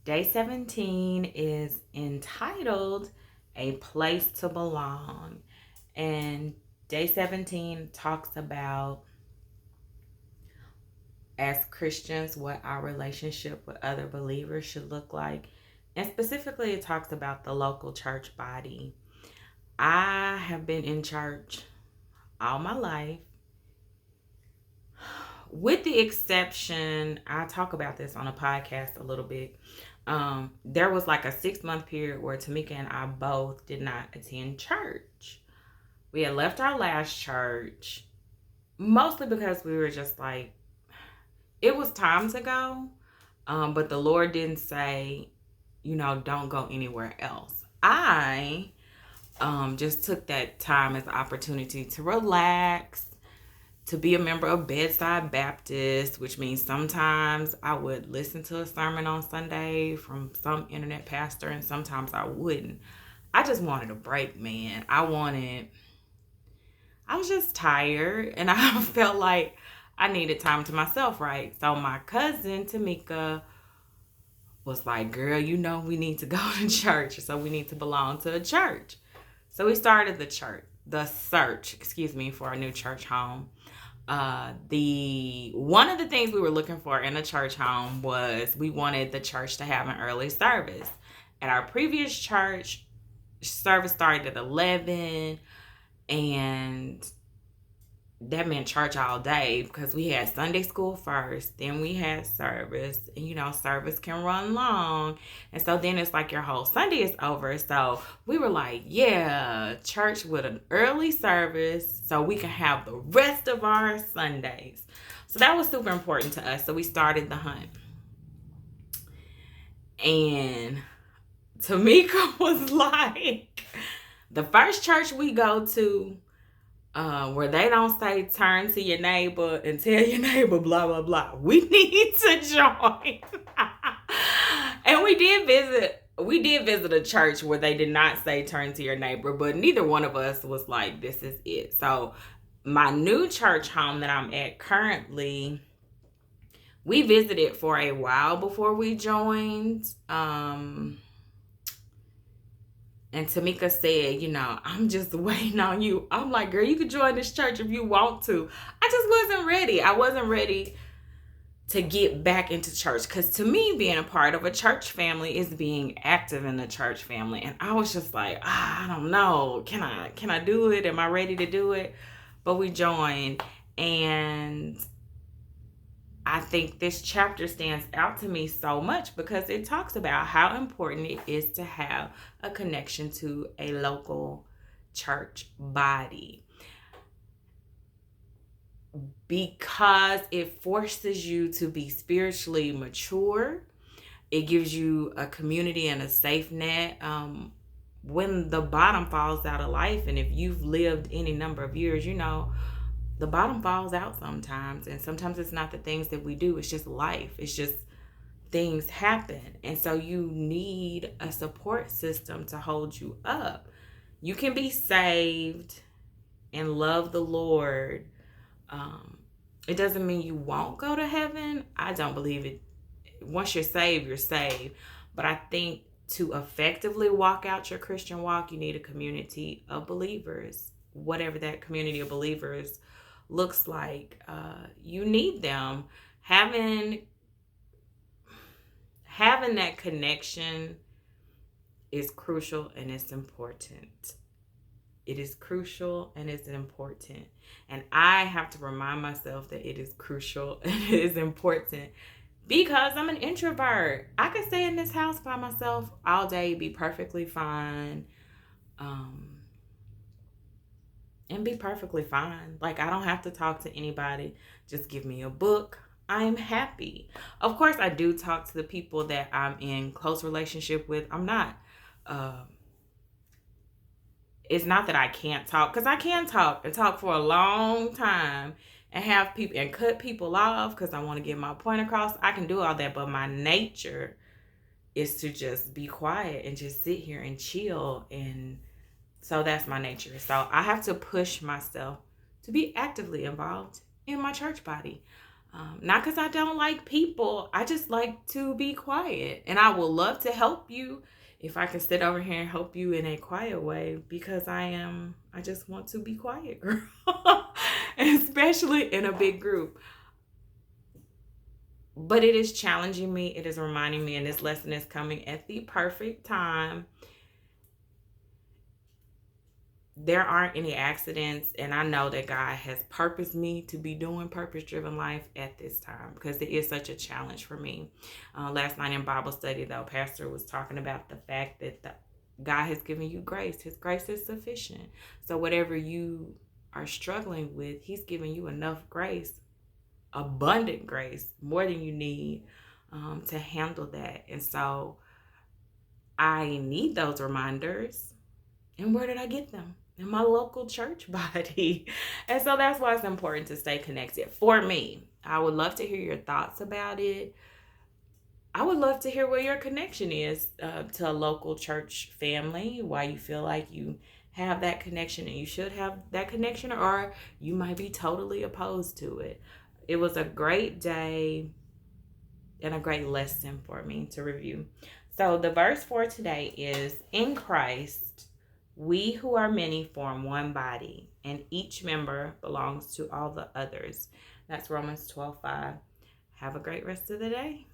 Day 17 is entitled A Place to Belong. And day 17 talks about, as Christians, what our relationship with other believers should look like. And specifically, it talks about the local church body. I have been in church all my life, with the exception, I talk about this on a podcast a little bit. There was like a 6-month period where Tamika and I both did not attend church. We had left our last church mostly because we were just like, it was time to go, but the Lord didn't say, don't go anywhere else. I just took that time as an opportunity to relax, to be a member of Bedside Baptist, which means sometimes I would listen to a sermon on Sunday from some internet pastor and sometimes I wouldn't. I just wanted a break, man. I was just tired and I felt like I needed time to myself, right? So my cousin Tamika was like, girl, we need to go to church. So we need to belong to a church. So we started the search for a new church home. One of the things we were looking for in a church home was we wanted the church to have an early service. At our previous church, service started at 11, and that meant church all day because we had Sunday school first, then we had service, and service can run long, and so then it's like your whole Sunday is over. So we were like, yeah, church with an early service so we can have the rest of our Sundays. So that was super important to us. So we started the hunt, and Tamika was like, the first church we go to, where they don't say turn to your neighbor and tell your neighbor blah blah blah, we need to join. And we did visit a church where they did not say turn to your neighbor, but neither one of us was like, this is it. So my new church home that I'm at currently, we visited for a while before we joined. And Tamika said, I'm just waiting on you. I'm like, girl, you can join this church if you want to. I just wasn't ready. I wasn't ready to get back into church. Because to me, being a part of a church family is being active in the church family. And I was just like, I don't know. Can I do it? Am I ready to do it? But we joined. And I think this chapter stands out to me so much because it talks about how important it is to have a connection to a local church body, because it forces you to be spiritually mature. It gives you a community and a safe net when the bottom falls out of life. And if you've lived any number of years, the bottom falls out sometimes, and sometimes it's not the things that we do, it's just life, it's just things happen. And so you need a support system to hold you up. You can be saved and love the Lord. It doesn't mean you won't go to heaven. I don't believe it. Once you're saved, you're saved. But I think to effectively walk out your Christian walk, you need a community of believers, whatever that community of believers looks like. You need them. Having that connection is crucial and it's important. It is crucial and it's important. And I have to remind myself that it is crucial and it is important because I'm an introvert. I could stay in this house by myself all day, be perfectly fine. And be perfectly fine. Like, I don't have to talk to anybody. Just give me a book. I'm happy. Of course, I do talk to the people that I'm in close relationship with. I'm not. It's not that I can't talk, because I can talk and talk for a long time and have people and cut people off because I want to get my point across. I can do all that, but my nature is to just be quiet and just sit here and chill. And so that's my nature. So I have to push myself to be actively involved in my church body. Not because I don't like people. I just like to be quiet. And I will love to help you if I can sit over here and help you in a quiet way, because I just want to be quiet, girl. Especially in a big group. But it is challenging me. It is reminding me, and this lesson is coming at the perfect time. There aren't any accidents, and I know that God has purposed me to be doing purpose-driven life at this time, because it is such a challenge for me. Last night in Bible study, though, Pastor was talking about the fact that God has given you grace. His grace is sufficient. So whatever you are struggling with, He's giving you enough grace, abundant grace, more than you need to handle that. And so I need those reminders. And where did I get them? In my local church body. And so that's why it's important to stay connected. For me, I would love to hear your thoughts about it. I would love to hear where your connection is to a local church family, why you feel like you have that connection and you should have that connection, or you might be totally opposed to it. It was a great day and a great lesson for me to review. So the verse for today is, in Christ, we who are many form one body, and each member belongs to all the others. That's Romans 12:5. Have a great rest of the day.